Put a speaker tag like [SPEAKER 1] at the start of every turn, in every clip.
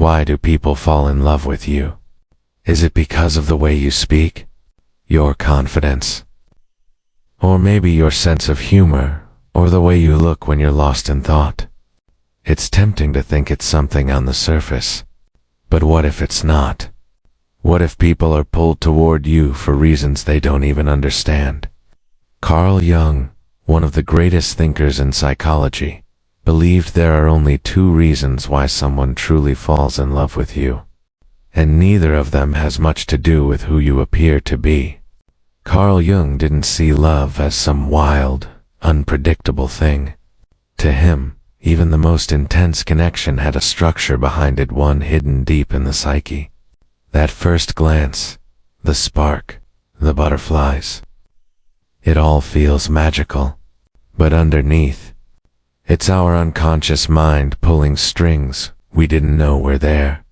[SPEAKER 1] Why do people fall in love with you? Is it because of the way you speak? Your confidence? Or maybe your sense of humor, or the way you look when you're lost in thought? It's tempting to think it's something on the surface. But what if it's not? What if people are pulled toward you for reasons they don't even understand? Carl Jung, one of the greatest thinkers in psychology, believed there are only two reasons why someone truly falls in love with you. And neither of them has much to do with who you appear to be. Carl Jung didn't see love as some wild, unpredictable thing. To him, even the most intense connection had a structure behind it, one hidden deep in the psyche. That first glance, the spark, the butterflies. It all feels magical, but underneath, it's our unconscious mind pulling strings we didn't know were there.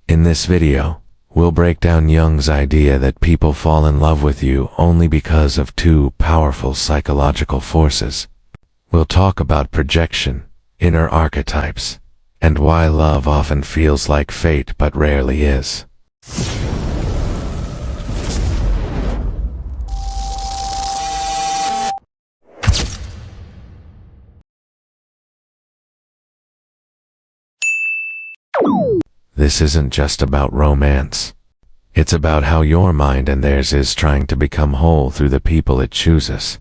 [SPEAKER 1] In this video, we'll break down Jung's idea that people fall in love with you only because of two powerful psychological forces. We'll talk about projection, inner archetypes, and why love often feels like fate but rarely is. This isn't just about romance. It's about how your mind and theirs is trying to become whole through the people it chooses.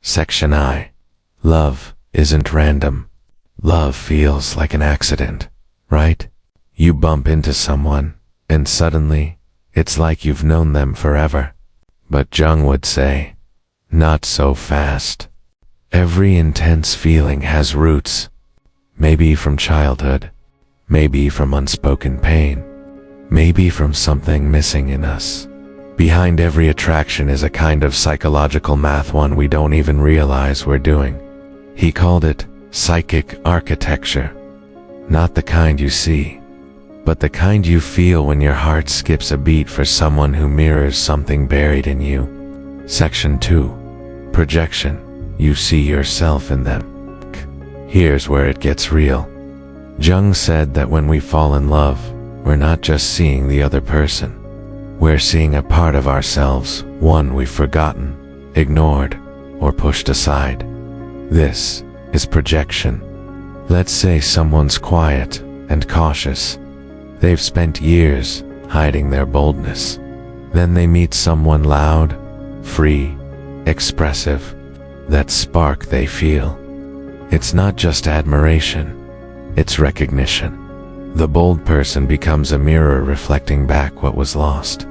[SPEAKER 1] Section I. Love isn't random. Love feels like an accident, right? You bump into someone, and suddenly, it's like you've known them forever. But Jung would say, not so fast. Every intense feeling has roots. Maybe from childhood. Maybe from unspoken pain. Maybe from something missing in us. Behind every attraction is a kind of psychological math, one we don't even realize we're doing. He called it psychic architecture. Not the kind you see, but the kind you feel when your heart skips a beat for someone who mirrors something buried in you. Section 2. Projection. You see yourself in them. Here's where it gets real. Jung said that when we fall in love, we're not just seeing the other person. We're seeing a part of ourselves, one we've forgotten, ignored, or pushed aside. This is projection. Let's say someone's quiet and cautious. They've spent years hiding their boldness. Then they meet someone loud, free, expressive. That spark they feel. It's not just admiration. It's recognition. The bold person becomes a mirror reflecting back what was lost.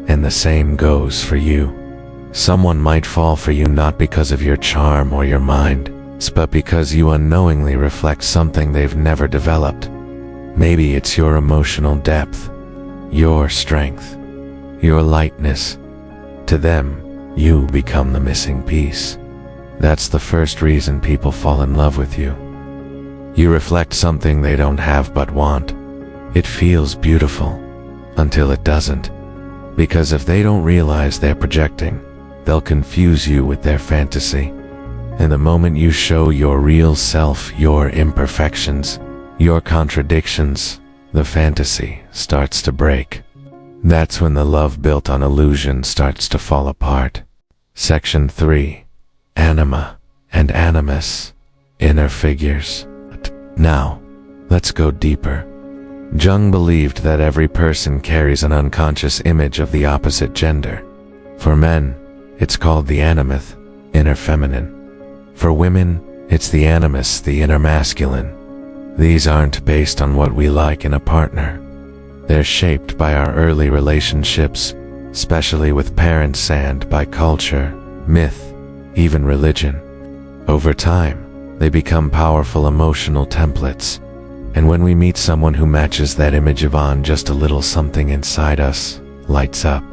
[SPEAKER 1] And the same goes for you. Someone might fall for you not because of your charm or your mind, but because you unknowingly reflect something they've never developed. Maybe it's your emotional depth, your strength, your lightness. To them, you become the missing piece. That's the first reason people fall in love with you. You reflect something they don't have but want. It feels beautiful, until it doesn't. Because if they don't realize they're projecting, they'll confuse you with their fantasy. And the moment you show your real self, your imperfections, your contradictions, the fantasy starts to break. That's when the love built on illusion starts to fall apart. Section 3. Anima and animus, inner figures. Now, let's go deeper. Jung believed that every person carries an unconscious image of the opposite gender. For men, it's called the animus, inner feminine. For women, it's the animus, the inner masculine. These aren't based on what we like in a partner. They're shaped by our early relationships, especially with parents, and by culture, myth, even religion. Over time, they become powerful emotional templates. And when we meet someone who matches that image of on, just a little something inside us lights up.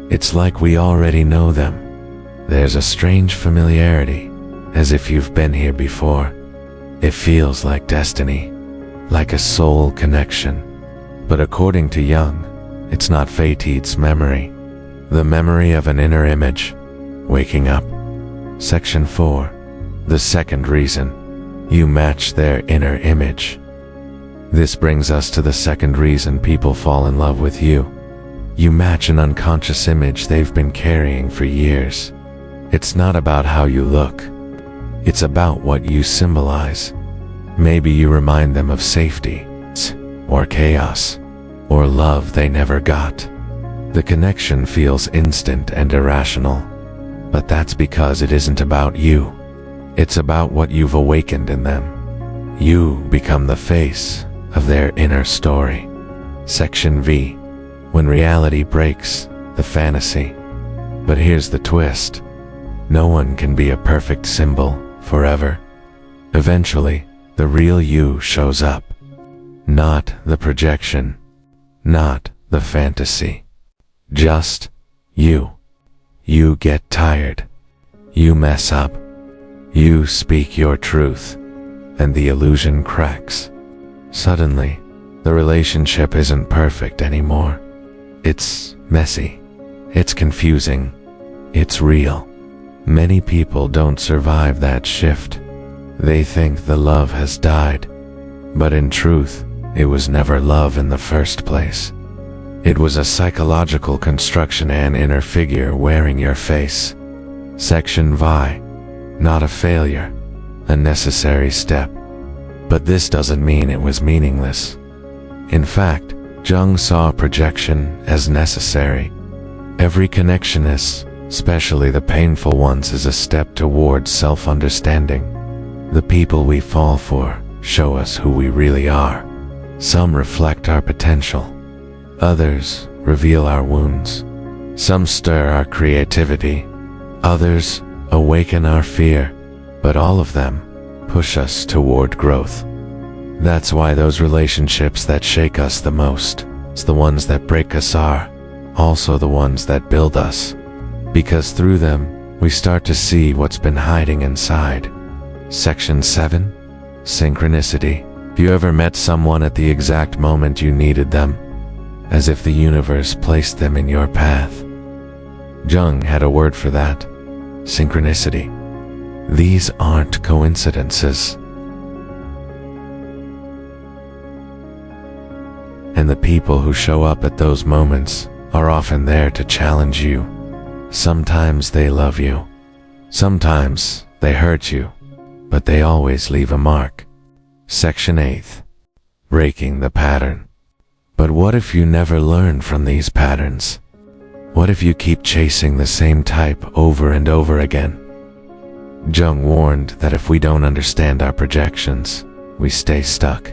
[SPEAKER 1] It's like we already know them. There's a strange familiarity, as if you've been here before. It feels like destiny, like a soul connection. But according to Jung, it's not fate, it's memory. The memory of an inner image, waking up. Section 4. The second reason. You match their inner image. This brings us to the second reason people fall in love with you. You match an unconscious image they've been carrying for years. It's not about how you look. It's about what you symbolize. Maybe you remind them of safety, or chaos, or love they never got. The connection feels instant and irrational, but that's because it isn't about you. It's about what you've awakened in them. You become the face of their inner story. Section V. When reality breaks the fantasy. But here's the twist. No one can be a perfect symbol forever. Eventually, the real you shows up. Not the projection. Not the fantasy. Just you. You get tired. You mess up. You speak your truth. And the illusion cracks. Suddenly, the relationship isn't perfect anymore. It's messy. It's confusing. It's real. Many people don't survive that shift. They think the love has died. But in truth, it was never love in the first place. It was a psychological construction, an inner figure wearing your face. Section V. Not a failure. A necessary step. But this doesn't mean it was meaningless. In fact, Jung saw projection as necessary. Every connection is, especially the painful ones, is a step towards self-understanding. The people we fall for show us who we really are. Some reflect our potential. Others reveal our wounds. Some stir our creativity. Others awaken our fear. But all of them push us toward growth. That's why those relationships that shake us the most, it's the ones that break us, are also the ones that build us. Because through them, we start to see what's been hiding inside. Section 7. Synchronicity. Have you ever met someone at the exact moment you needed them? As if the universe placed them in your path. Jung had a word for that. Synchronicity. These aren't coincidences. And the people who show up at those moments are often there to challenge you. Sometimes they love you. Sometimes they hurt you. But they always leave a mark. Section 8. Breaking the pattern. But what if you never learn from these patterns? What if you keep chasing the same type over and over again? Jung warned that if we don't understand our projections, we stay stuck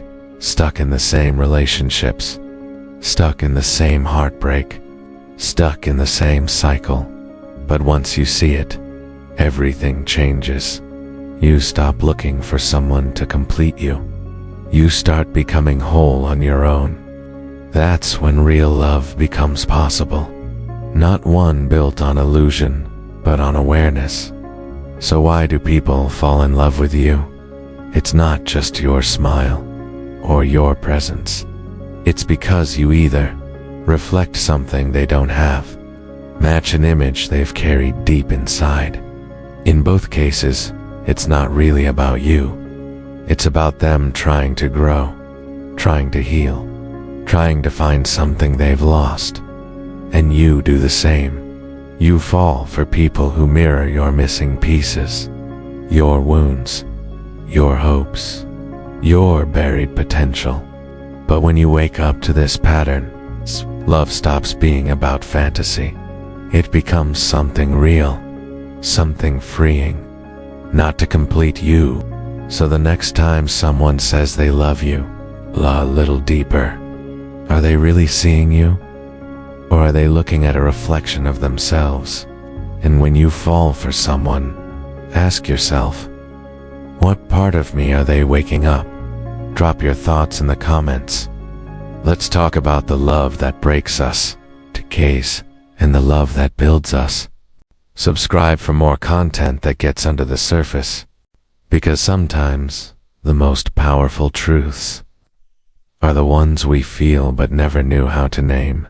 [SPEAKER 1] in the same relationships, stuck in the same heartbreak, stuck in the same cycle. But once you see it, everything changes. You stop looking for someone to complete you. You start becoming whole on your own. That's when real love becomes possible. Not one built on illusion, but on awareness. So why do people fall in love with you? It's not just your smile or your presence. It's because you either reflect something they don't have, match an image they've carried deep inside. In both cases, it's not really about you. It's about them trying to grow, trying to heal, trying to find something they've lost. And you do the same. You fall for people who mirror your missing pieces, your wounds, your hopes, your buried potential. But when you wake up to this pattern, love stops being about fantasy. It becomes something real, something freeing, not to complete you. So the next time someone says they love you, look a little deeper. Are they really seeing you? Or are they looking at a reflection of themselves? And when you fall for someone, ask yourself, what part of me are they waking up? Drop your thoughts in the comments. Let's talk about the love that breaks us, decays, and the love that builds us. Subscribe for more content that gets under the surface. Because sometimes, the most powerful truths are the ones we feel but never knew how to name.